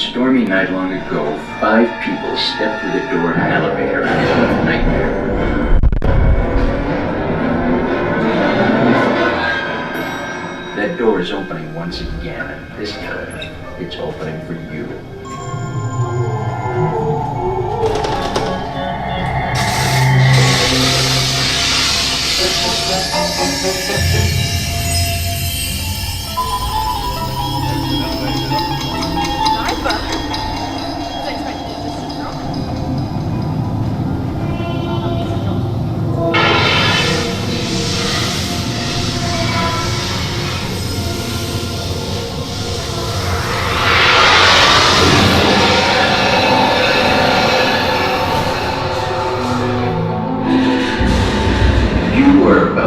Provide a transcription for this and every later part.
stormy night long ago, 5 people stepped through the door of an elevator and had a nightmare. That door is opening once again, and this time, it's opening for you.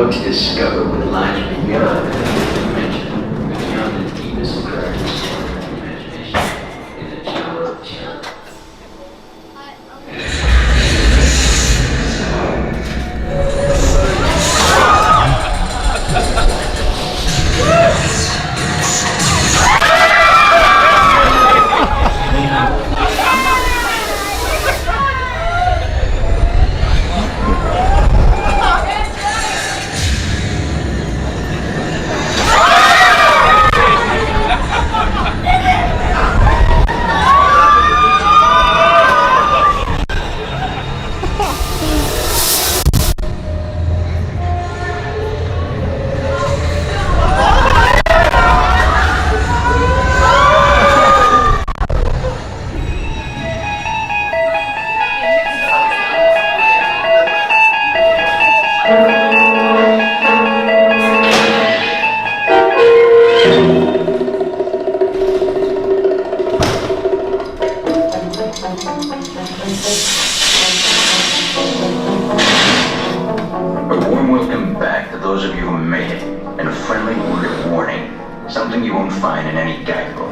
To discover what lies beyond the dimension, beyond the deepest darkness. Imagination is a tower of terror. A warm welcome back to those of you who made it, and a friendly word of warning, something you won't find in any guidebook.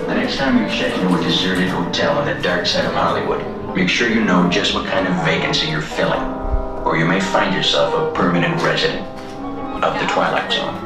The next time you check into a deserted hotel on the dark side of Hollywood, make sure you know just what kind of vacancy you're filling, or you may find yourself a permanent resident of the Twilight Zone.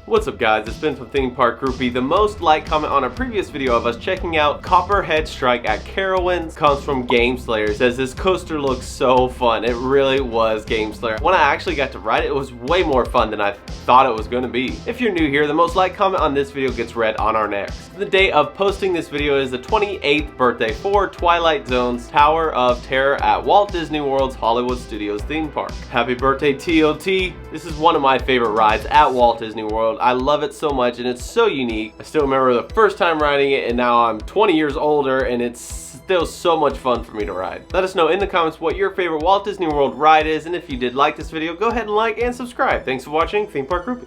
What's up guys, it's Ben from Theme Park Groupie. The most liked comment on a previous video of us checking out Copperhead Strike at Carowinds comes from GameSlayer. It says this coaster looks so fun. It really was GameSlayer. When I actually got to ride it, it was way more fun than I thought it was going to be. If you're new here, the most liked comment on this video gets read on our next. The date of posting this video is the 28th birthday for Twilight Zone's Tower of Terror at Walt Disney World's Hollywood Studios theme park. Happy birthday TOT. This is one of my favorite rides at Walt Disney World. I love it so much and it's so unique. I still remember the first time riding it, and now I'm 20 years older and it's still so much fun for me to ride. Let us know in the comments what your favorite Walt Disney World ride is, and if you did like this video, go ahead and like and subscribe. Thanks for watching Theme Park Groupie.